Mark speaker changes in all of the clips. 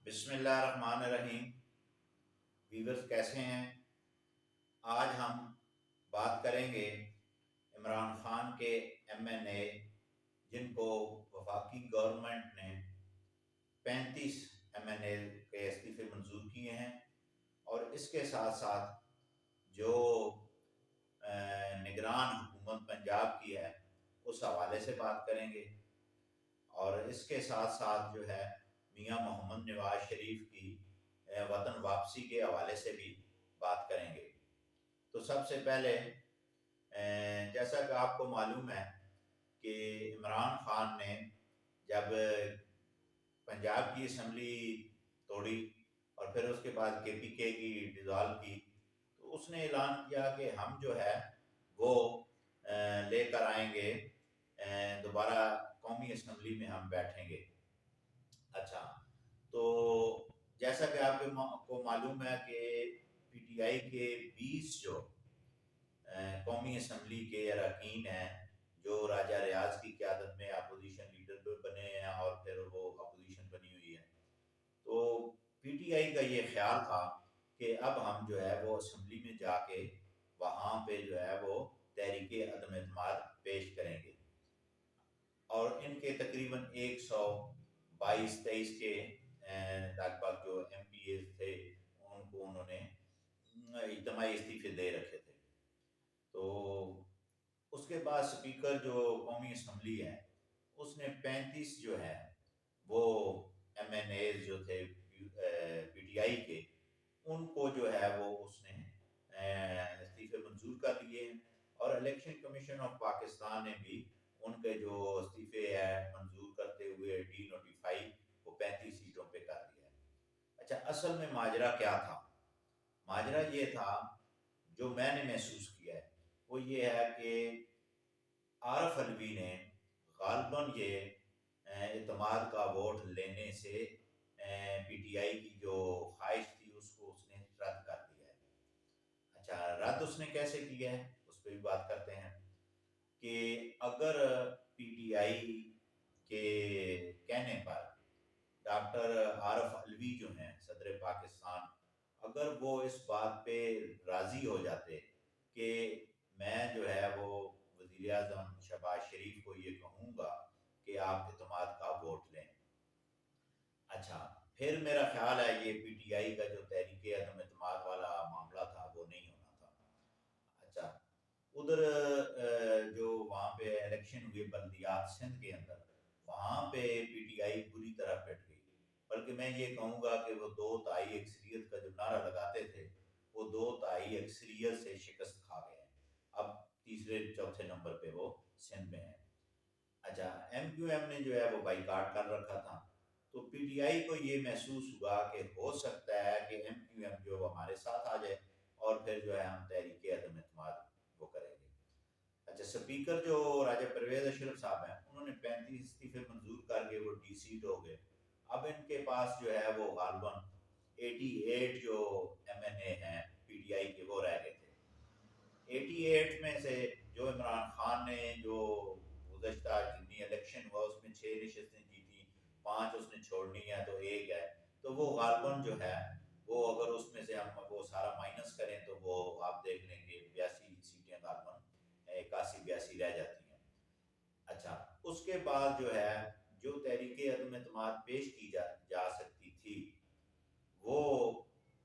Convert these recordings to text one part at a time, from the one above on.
Speaker 1: बिस्मिल्लाहिर्रहमानिर्रहीम। वीवर्स कैसे हैं? आज हम बात करेंगे इमरान खान के एमएनए जिनको वफाकी गवर्नमेंट ने 35 एमएनए के इस्तीफे मंजूर किए हैं, और इसके साथ साथ जो निगरान हुकूमत पंजाब की है उस हवाले से बात करेंगे। और इसके साथ साथ जो है मियां मोहम्मद नवाज शरीफ की वतन वापसी के हवाले से भी बात करेंगे। तो सबसे पहले जैसा कि आपको मालूम है कि इमरान खान ने जब पंजाब की असम्बली तोड़ी और फिर उसके बाद केपीके की डिज़ॉल्व की, तो उसने ऐलान किया कि हम जो है वो लेकर आएंगे, दोबारा कौमी असम्बली में हम बैठेंगे। अच्छा, तो जैसा कि आपको मालूम है कि पीटीआई के 20 जो कौमी असम्बली के अरकान हैं जो राजा रियाज की क़यादत में अपोजिशन लीडर बने हैं और फिर वो अपोजिशन बनी हुई है, तो पीटीआई का ये ख्याल था कि अब हम जो है वो असम्बली में जाके वहाँ पे जो है वो तहरीक अदम एतमाद पेश करेंगे। और इनके तकरीबन 122-23 के लगभग जो एमपीए थे उनको उन्होंने इज्तिमाई इस्तीफे दे रखे थे। तो उसके बाद स्पीकर जो कौमी असम्बली है उसने 35 जो है वो एमएनए जो थे पीटीआई के, उनको जो है वो उसने इस्तीफे मंजूर कर दिए हैं। और इलेक्शन कमीशन ऑफ पाकिस्तान ने भी उनके जो इस्तीफे है मंजूर करते हुए डी नोटिफाई वो 35 सीटों पे कर दिया है। अच्छा, असल में माजरा क्या था? माजरा ये था, जो मैंने महसूस किया है वो ये है कि आरफ अलवी ने गालबन ये एतमाद का वोट लेने से पीटीआई की जो ख्वाहिश थी उसको उसने रद्द कर दिया है। अच्छा, रद्द उसने कैसे किया है उस पर भी बात करते हैं कि अगर पीटीआई के कहने पर डॉक्टर आरफ अलवी जो हैं सदर पाकिस्तान, अगर वो इस बात पे राज़ी हो जाते कि मैं जो है वो वज़ीर आज़म शहबाज शरीफ को ये कहूँगा कि आप एतमाद का वोट लें। अच्छा, फिर मेरा ख्याल है ये पीटीआई का जो तहरीक अदम एतमाद वाला मामला था वो नहीं होना था। अच्छा, उधर जो वहाँ पे इलेक्शन हुए बल्दियात सिंध के अंदर, वहाँ पे पीटीआई बुरी तरह पिट गई। बल्कि मैं ये कहूँगा कि वो 2 ताई अक्सरियत का जो नारा लगाते थे वो 2 ताई अक्सरियत से शिकस्त खा गए हैं। अब तीसरे चौथे नंबर पे वो सिंध में है। अच्छा, एमक्यूएम ने जो है वो बाइकाट कर रखा था, तो पीटीआई को ये महसूस हुआ कि हो सकता है कि एमक्यूएम जो हमारे साथ आ जाए और फिर जो है हम तहरीक अदम एतमाद वो करेंगे। अच्छा, स्पीकर जो राजा परवेज अशरफ साहब हैं उन्होंने 35 इस्तीफे मंजूर करके वो डी सीट हो गए। अब इनके पास जो है वो गालबन 88 जो एमएनए हैं पीटीआई के वो रह गए थे। 88 में से जो इमरान खान ने जो गुज़श्ता जितनी इलेक्शन हुआ उसमें 6 नशस्तें जीती, 5 उसने छोड़नी है तो 1 है, तो वो गालबन जो है वो अगर उसमें से हम वो सारा माइनस करें तो वो आप देख लेंगे 82 सीटें गालबन 81-82 रह जाती हैं। अच्छा, उसके बाद जो है जो तहरीक अदम एतमाद पेश की जा सकती थी वो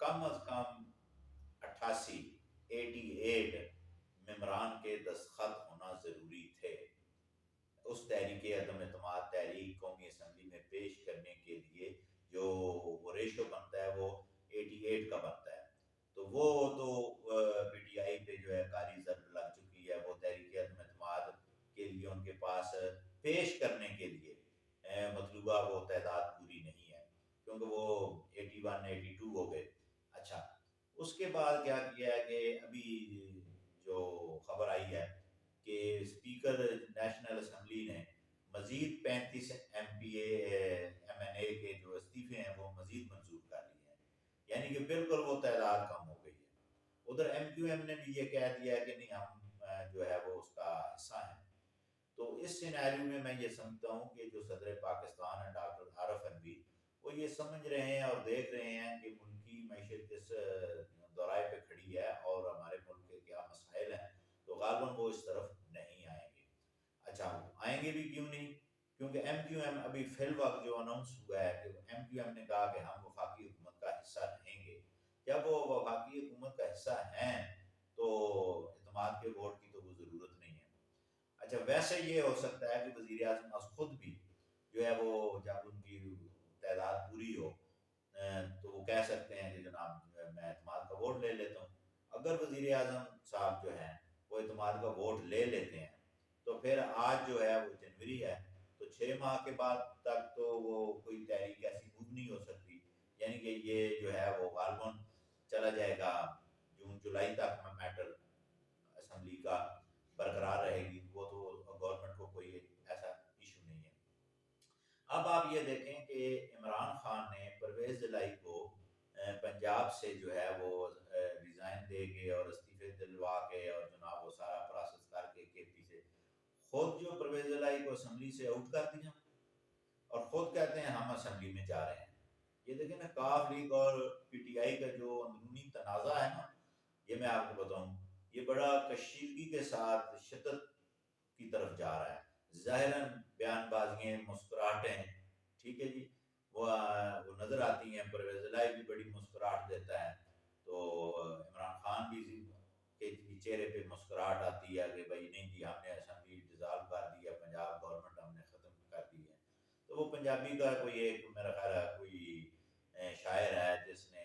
Speaker 1: कम अज कम 88 मेम्बरान के दस्तखत होना जरूरी थे। उस तहरीक अदम एतमाद तहरीक कौमी असम्बली में पेश करने के लिए जो वो रेशो बनता है वो 88 का बनता है। तो वो तो पीटीआई पे जो है कारी जर्ब लग चुकी है। वो तहरीक अदम एतमाद के लिए उनके पास पेश करने के लिए मतलूबा वो तादाद पूरी नहीं है, क्योंकि वो 81 82 हो गए। अच्छा, उसके बाद क्या किया है कि अभी जो खबर आई है कि स्पीकर नेशनल असम्बली ने मजीद 35 एमएनए के जो इस्तीफे हैं वो मजीद मंजूर कर लिए हैं, यानी कि बिल्कुल वो तादाद कम हो गई है। उधर एमक्यूएम ने भी ये कह दिया कि नहीं हम जो है वो उसका हिस्सा है। तो इस सिनेरियो में मैं ये समझता हूँ कि जो सदर पाकिस्तान है डॉक्टर आरफ अलवी, वो ये समझ रहे हैं और देख रहे हैं कि मुल्क की मैशत किस दौराए पे खड़ी है और हमारे मुल्क के क्या मसाइल हैं, तो गालबन वो इस तरफ नहीं आएंगे। अच्छा, आएंगे भी क्यों नहीं? क्योंकि MQM अभी फिल वक्त जो अनाउंस हुआ है कि MQM ने कहा कि हम वफाकी हुकूमत का हिस्सा रहेंगे। जब वो वफाकी हुकूमत का हिस्सा हैं तो इत्तेमाद के वोट की तो वो ज़रूरत नहीं है। अच्छा, वैसे ये हो सकता है कि वज़ीर आज़म खुद भी जो है वो जब उनकी तादाद पूरी हो तो वो कह सकते हैं कि जनाब मैं इत्तेमाद का वोट ले लेता हूँ। अगर वज़ीर आज़म साहब जो हैं वो इत्तेमाद का वोट ले लेते हैं तो फिर आज जो है वो जनवरी है, तो 6 माह के बाद तक तो वो कोई तहरीक ऐसी मूव नहीं हो सकती। यानी कि ये जो है वो गालबन चला जाएगा जून जुलाई तक में मैटर असम्बली का बरकरार रहेगी, वो तो गवर्नमेंट को कोई ऐसा इशू नहीं है। अब आप ये देखें कि इमरान खान ने परवेज इलाही को पंजाब से जो है वो रिजाइन दे के और इस्तीफे दिलवा के और जनाब वो सारा प्रोसेस करके केपी से खुद जो परवेज इलाही को असम्बली से आउट कर दिया और खुद कहते हैं हम असम्बली में जा रहे हैं। ये देखें ना, काफ लीग और PTI का जो अंदरूनी तनाज़ा है ना, ये मैं आपको बताऊं, ये बड़ा कशीदगी के साथ शिद्दत की तरफ जा रहा है। ज़ाहिरन बयानबाजियाँ, मुस्कुराहटें, ठीक है जी, वो नज़र आती हैं। परवेज़ इलाही भी बड़ी मुस्कुराहट देता है, तो इमरान खान भी के चेहरे पे मुस्कुराहट आती है कि भाई नहीं जी, हमने असम्बली डिज़ाल्व कर दी है, पंजाब गवर्नमेंट हमने ख़त्म कर दी है। तो वो पंजाबी का कोई एक मेरा ख्याल है कोई शायर है जिसने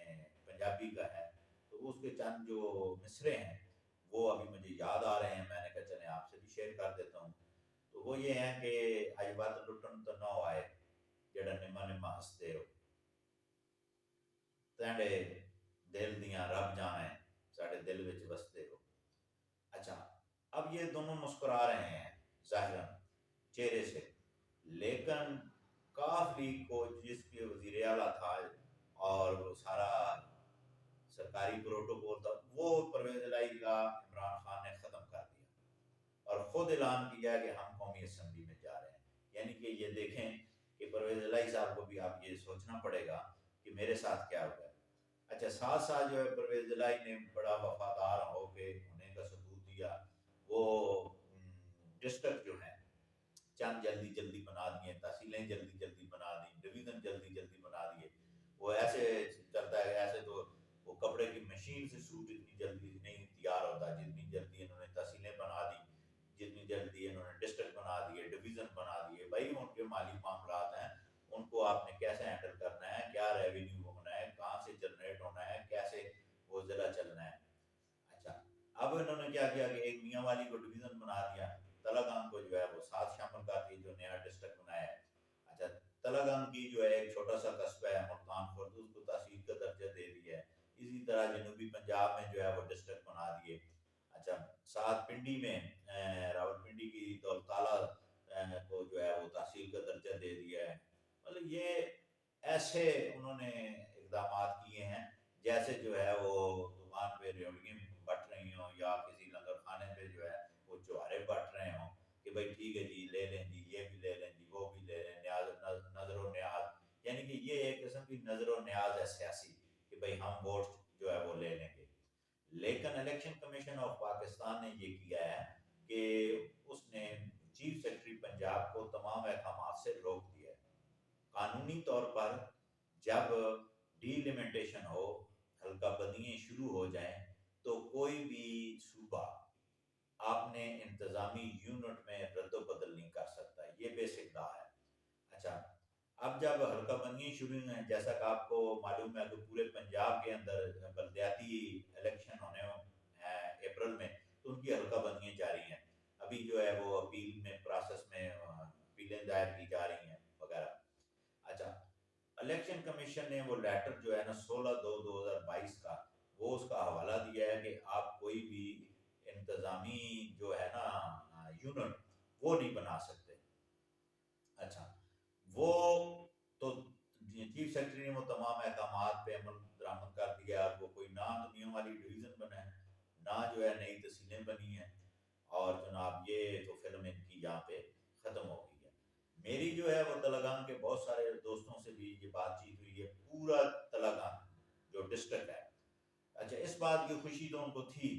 Speaker 1: पंजाबी का है, तो उसके चंद जो मिसरे हैं वो अभी मुझे याद आ रहे हैं, मैंने कहा चले आपसे भी शेयर कर देता हूँ। तो वो ये हैं कि अज वत लुटन तो ना आए जेड़ा निम्मा निम्मा हसते हो, तेरे दिल दियां रब जाने साढ़े दिल विच बसते हो। अच्छा, अब ये दोनों मुस्कुरा रहे हैं जाहिरन चेहरे से, लेकिन काफ लीग को जिसके वजीर आला था और वो सारा सरकारी प्रोटोकॉल था, वो परवेज इलाही का इमरान खान ने ख़त्म कर दिया और ख़ुद ऐलान किया कि हम कौमी असम्बली में जा रहे हैं। यानी कि ये देखें कि परवेज इलाही साहब को भी आप ये सोचना पड़ेगा कि मेरे साथ क्या होगा। अच्छा, साथ साथ जो है परवेज इलाही ने बड़ा वफादार होकर होने का सबूत दिया। वो डिस्ट्रिक्ट जो है चंद जल्दी जल्दी बना दिए, तहसीलें जल्दी जल्दी बना दी, डिवीज़न जल्दी जल्दी बना दिए। वो ऐसे चलता है, ऐसे तो वो कपड़े की मशीन से सूट इतनी जल्दी नहीं तैयार होता जितनी जल्दी इन्होंने तहसीलें बना दी, जितनी जल्दी इन्होंने डिस्ट्रिक्ट बना दिए, डिवीज़न बना दिए। भाई उनके माली मामलात हैं, उनको आपने कैसे हैंडल करना है, क्या रेवेन्यू होना है, कहाँ से जनरेट होना है, कैसे वो ज़िला चलना है। अच्छा, अब इन्होंने क्या किया कि एक मियाँ वाली को डिवीज़न बना दिया, तलागाम को जो है वो साथ शामिल कर दिए जो नया डिस्ट्रिक्ट बनाया है। अच्छा, तलागाम की जो है एक छोटा सा कस्बा है मुल्तान खुर्द, उसको तहसील का दर्जा दे दिया है। इसी तरह जनूबी पंजाब में जो है वो डिस्ट्रिक्ट बना दिए। अच्छा, साथ पिंडी में रावलपिंडी की दौलताला को जो है वो तहसील का दर्जा दे दिया है। मतलब ये ऐसे उन्होंने इकदाम किए हैं जैसे जो है वो दुकान पे रेवड़ियाँ बट रही हों या किसी लंगर खाने पे जो है वो चुहारे बट रहे हों कि भाई ठीक है जी, ले लें जी, ये भी ले लें जी, वो भी ले लें, नजर न्याज। यानी कि ये एक किस्म की नजर न्याज है सियासी कि भाई हम वोट जो है वो ले लेंगे। लेकिन इलेक्शन कमीशन ऑफ पाकिस्तान ने ये किया है कि उसने चीफ सेक्रेटरी पंजाब को तमाम अहकाम से रोक दिया है। कानूनी तौर पर जब डिलिमिटेशन हो, हल्का बंदियाँ शुरू हो जाएं, तो कोई भी सूबा आपने इंतजामी यूनिट में रद्दोबदल नहीं कर सकता। ये बेसिक लॉ है। अच्छा, अब जब हल्का बंदियाँ शुरू हुई हैं, जैसा कि आपको मालूम है कि पूरे पंजाब के अंदर बलदियाती इलेक्शन होने हैं अप्रैल में, तो उनकी हल्का बंदियाँ जारी हैं। अभी जो है वो अपील में प्रोसेस में अपीलें दायर की जा रही हैं वगैरह। अच्छा, इलेक्शन कमीशन ने वो लेटर जो है ना 16/2/2022 का, वो उसका हवाला दिया है कि आप कोई भी इंतजामी जो है ना यूनिट वो नहीं बना सकते। अच्छा, वो तो चीफ सेक्रेटरी ने वो तमाम अहकाम पे अमल दरामद कर दिया। वो कोई ना तो मियाँ वाली डिवीज़न बना है, ना जो है नई तहसीलें बनी हैं, और जनाब ये तो फिल्म इनकी यहाँ पे ख़त्म हो गई है। मेरी जो है वो तलगान के बहुत सारे दोस्तों से भी ये बातचीत हुई है, पूरा तलगान जो डिस्ट्रिक्ट है। अच्छा, इस बात की खुशी तो उनको थी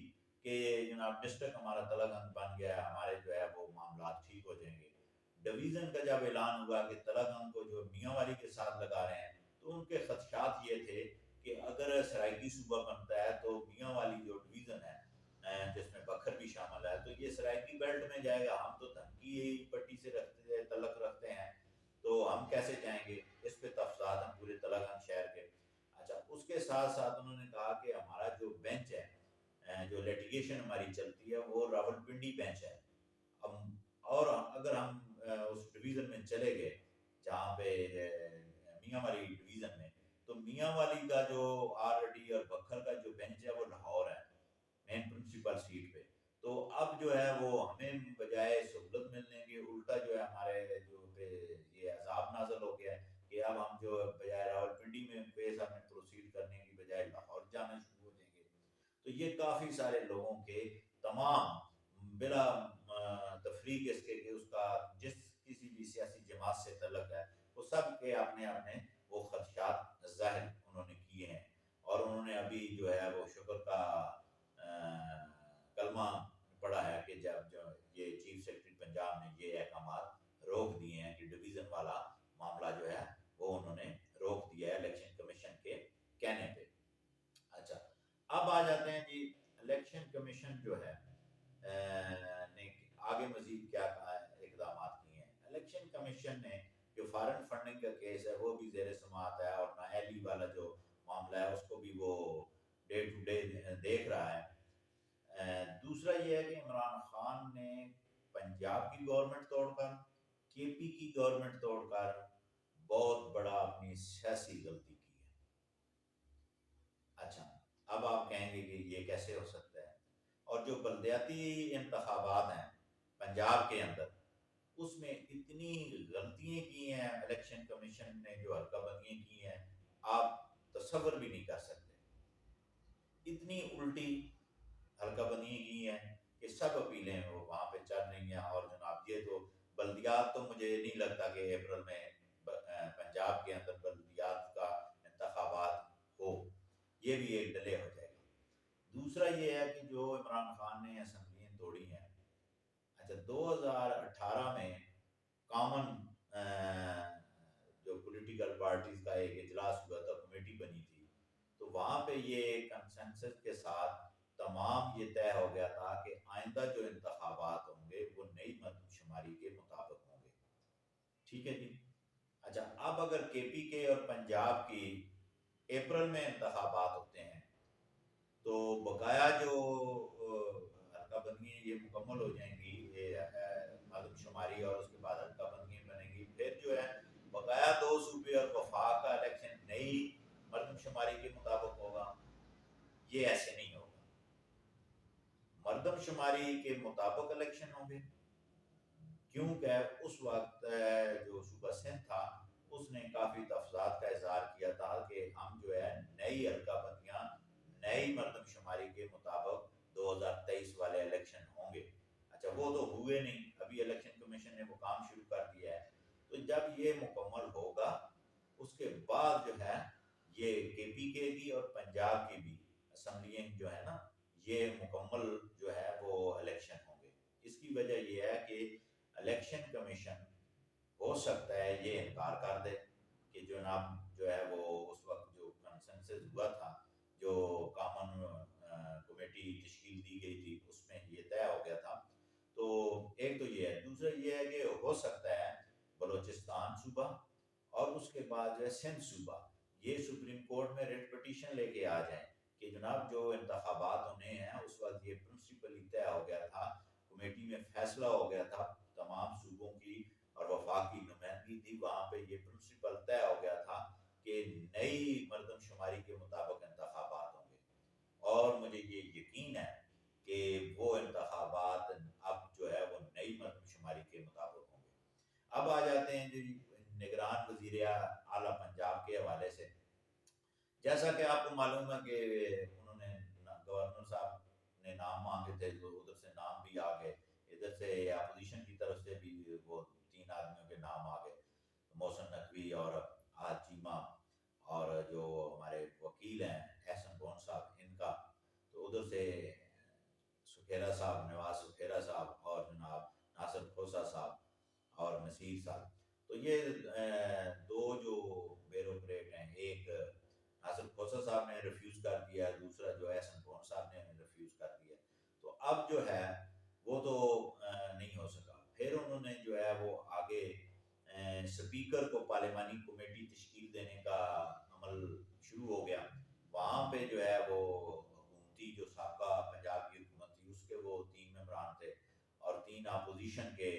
Speaker 1: कि जनाब डिस्ट्रिक्ट हमारा तलगंग बन गया है, हमारे जो है वो मामला ठीक हो जाएंगे। डिवीज़न का जब ऐलान हुआ कि तलगंग को जो मियांवाली के साथ लगा रहे हैं, तो उनके खदशात ये थे कि अगर सराइकी सूबा बनता है तो मियांवाली जो डिवीज़न है जिसमें बखर भी शामिल है, तो ये सराइकी बेल्ट में जाएगा। हम तो धमकी पट्टी से रखते तलक रखते हैं, तो हम कैसे जाएंगे? इस पे तफसात हम पूरे तलगंग शहर के। अच्छा, उसके साथ साथ उन्होंने कहा कि हमारा जो बेंच है, जो लिटिगेशन हमारी चलती है, वो रावलपिंडी बेंच है। हम और अगर हम उस डिवीज़न में चले गए जहाँ पे मियांवाली डिवीज़न में, तो मियांवाली का जो आरडी और बखर का जो बेंच है वो लाहौर है, मेन प्रिंसिपल सीट पे। तो अब जो है वो हमें बजाय सहूलत मिलने के उल्टा जो है हमारे जो पे ये अज़ाब नाज़िल हो गया है कि अब हम जो बजाय रावलपिंडी में केस हमें प्रोसीड करने की बजाय लाहौर जाना शुरू हो जाएंगे। तो ये काफ़ी सारे लोगों के तमाम बिला तफरीक इसके कि उसका जिस किसी भी सियासी जमात से तल्लक है, वो सब के अपने अपने वो खदशात जाहिर उन्होंने किए हैं। और उन्होंने अभी जो है वो शुक्र का कलमा पढ़ा है कि जब जो ये चीफ सेक्रेटरी पंजाब ने ये अहकामात रोक दिए हैं कि डिवीज़न वाला मामला जो है वो उन्होंने रोक दिया है इलेक्शन कमीशन के कहने पे। अच्छा, अब आ जाते हैं जी, इलेक्शन कमीशन जो है ने आगे मजीद क्या इकदाम किए हैं। इलेक्शन कमीशन ने जो फॉरेन फंडिंग का केस है वो भी जेर समात है, और नायली वाला जो मामला है उसको भी वो डे टू डे देख रहा है। दूसरा ये है कि इमरान खान ने पंजाब की गवर्नमेंट तोड़कर, केपी की गवर्नमेंट तोड़कर बहुत बड़ा अपनी सियासी गलती की है। अच्छा, अब आप कहेंगे कि ये कैसे हो सकता है? और जो बलदियाती इंतखाबात हैं पंजाब के अंदर, उसमें इतनी गलतियां की हैं इलेक्शन कमीशन ने, जो हल्काबंदियां की हैं, आप तसव्वुर भी नहीं कर सकते। इतनी उल्टी हल्काबंदियां की हैं कि सब अपीलें वो वहाँ पे चल रही हैं। और जनाब ये तो बल्दियात, तो मुझे नहीं लगता कि अप्रैल में पंजाब के अंदर बल्दियात का इंतखाबात हो, ये भी एक डिले हो जाएगा। दूसरा ये है कि जो इमरान खान ने असम्बलियाँ तोड़ी हैं। अच्छा, 2018 में कॉमन जो पॉलिटिकल पार्टीज का एक इजलास हुआ था, कमेटी बनी थी, तो वहाँ पे ये कंसेंसस के साथ तमाम ये तय हो गया था कि आइंदा जो इंतखाबात होंगे वो नई मर्दमशुमारी के मुताबिक होंगे। ठीक है जी। अच्छा, अब अगर केपी के और पंजाब की अप्रैल में इंतखाबात होते हैं, तो बकाया जो हल्काबंदी ये मुकम्मल हो जाएंगी, ये मर्दमशुमारी, और उसके बाद हल्काबंदी बनेगी, फिर जो है बकाया दो सूबे और वफाक का इलेक्शन नई मर्दमशुमारी के मुताबिक होगा। ये ऐसे नहीं होगा, मर्दमशुमारी के मुताबिक इलेक्शन होंगे। क्योंकि उस वक्त जो सूबा सिंध था उसने काफ़ी तफसात का इजहार किया था कि हम जो है नई हल्काबंदियाँ नई मर्दमशुमारी के मुताबिक 2023 वाले इलेक्शन होंगे। अच्छा, वो तो हुए नहीं, अभी इलेक्शन कमीशन ने वो काम शुरू कर दिया है। तो जब ये मुकम्मल होगा, उसके बाद जो है ये केपीके की और पंजाब की भी असम्बलियाँ जो है ना, ये मुकम्मल जो है वो इलेक्शन होंगे। इसकी वजह ये है कि इलेक्शन कमीशन हो सकता है ये इनकार कर दे कि जनाब जो है वो उस वक्त जो कंसेंसस हुआ था, जो कॉमन कमेटी तश्कील दी गई थी, उसमें ये तय हो गया था। तो एक तो ये है, दूसरा ये है कि हो सकता है बलूचिस्तान सूबा और उसके बाद जो है सिंध सूबा, ये सुप्रीम कोर्ट में रिट पिटीशन लेके आ जाए कि जनाब जो इंतखाबात होने हैं उस वक्त ये प्रिंसिपली तय हो गया था, कमेटी में फैसला हो गया था, तमाम सूबों की और वफाक की नुमाइंदगी थी, वहाँ पे ये प्रिंसिपल तय हो गया था कि नई मर्दमशुमारी के मुताबिक इंतखाबात होंगे। और मुझे ये यकीन है कि वो इंतखाबात अब जो है वो नई मर्दमशुमारी के मुताबिक होंगे। अब आ जाते हैं जी निगरान वजीर आला पंजाब के हवाले से। जैसा कि आपको मालूम है कि उन्होंने गवर्नर साहब ने नाम मांगे थे, तो उधर से नाम भी आ गए, इधर से अपोजिशन की तरफ से भी वो 3 आदमियों के नाम आ मोहसिन नकवी और आज चीमा और जो हमारे वकील हैं एहसन कौन साहब, इनका तो उधर से सुखेरा साहब, नवाज सुखेरा साहब और जनाब नासिर खोसा साहब और नसीर साहब, तो ये दो जो ब्यूरोक्रेट हैं, एक नासिर खोसा साहब ने रिफ्यूज़ कर दिया, दूसरा जो एहसन कौन साहब ने रिफ्यूज़ कर दिया। तो अब जो है वो तो नहीं हो सका। फिर उन्होंने जो है वो आगे स्पीकर को पार्लिमानी कमेटी तश्कील देने का अमल शुरू हो गया। वहाँ पे जो है वो हुकूमती जो साबका पंजाब की हुकूमत थी उसके वो 3 मेंबरान थे और 3 अपोजिशन के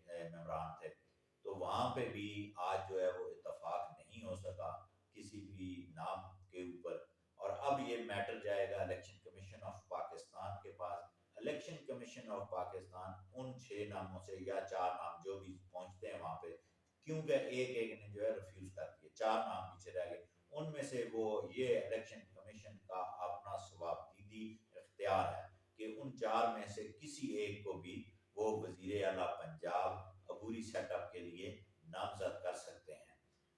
Speaker 1: मेंबरान थे। तो वहाँ पे भी आज जो है वो इत्तफाक नहीं हो सका किसी भी नाम के ऊपर, और अब ये मैटर जाएगा इलेक्शन कमीशन ऑफ पाकिस्तान के पास। इलेक्शन कमीशन ऑफ पाकिस्तान उन 6 नामों से या 4 नाम जो भी पहुंचते हैं वहां पे, क्योंकि एक ने जो है रिफ्यूज कर दिए, 4 नाम पीछे रह गए। उनमें से वो ये इलेक्शन कमीशन का अपना सवाबदीदी इख्तियार है कि उन 4 में से किसी एक को भी वो वजीर आला पंजाब अबूरी सेटअप के लिए नामजद कर सकते हैं।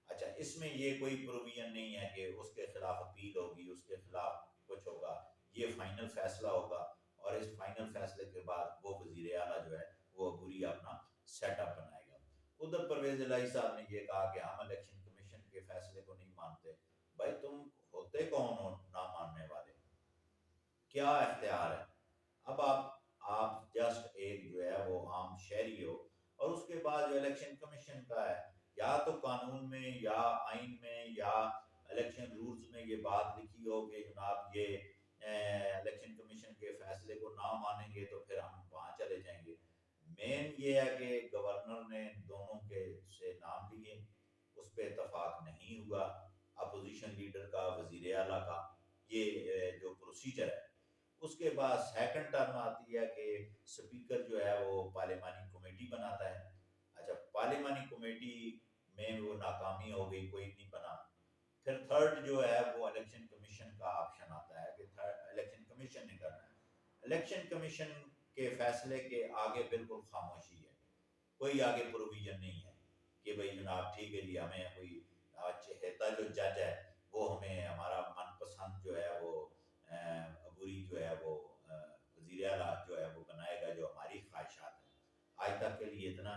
Speaker 1: अच्छा, इसमें ये कोई प्रोविजन नहीं है कि उसके खिलाफ अपील होगी, उसके खिलाफ कुछ होगा। ये फाइनल फैसला होगा और इस फाइनल फैसले के बाद वो वजीर आला जो है वो अबूरी अपना सेटअप बनाएगा। उधर परवेज इलाही साहब ने ये कहा कि हम इलेक्शन कमीशन के फैसले को नहीं मानते। भाई तुम होते कौन हो ना मानने वाले? क्या इख्तियार है? अब आप जस्ट एक जो है वो आम शहरी हो, और उसके बाद जो इलेक्शन कमीशन का है, या तो कानून में या आइन में या इलेक्शन रूल्स में ये बात लिखी हो कि जनाब ये इलेक्शन कमीशन के फैसले को ना मानेंगे तो फिर हम वहाँ चले जाएंगे। मेन ये है कि गवर्नर ने दोनों के से नाम लिए, उस पर इतफाक नहीं हुआ। अपोजिशन लीडर का, वजीर आला का ये जो प्रोसीजर है, उसके बाद सेकंड टर्म आती है कि स्पीकर जो है वो पार्लिमानी कमेटी बनाता है। अच्छा, पार्लिमानी कमेटी में वो नाकामी हो गई, कोई नहीं बना। फिर थर्ड जो है वो इलेक्शन कमीशन का ऑप्शन आता है कि थर्ड इलेक्शन कमीशन ने करना है। इलेक्शन कमीशन के फैसले के आगे बिल्कुल खामोशी है, कोई आगे प्रोविजन नहीं है कि भाई जनाब ठीक है जी, हमें कोई चहेता जो जज है वो हमें हमारा मनपसंद जो है वो अबूरी जो है वो वजीर आला जो है वो बनाएगा जो हमारी ख्वाहिशात है। आज तक के लिए इतना।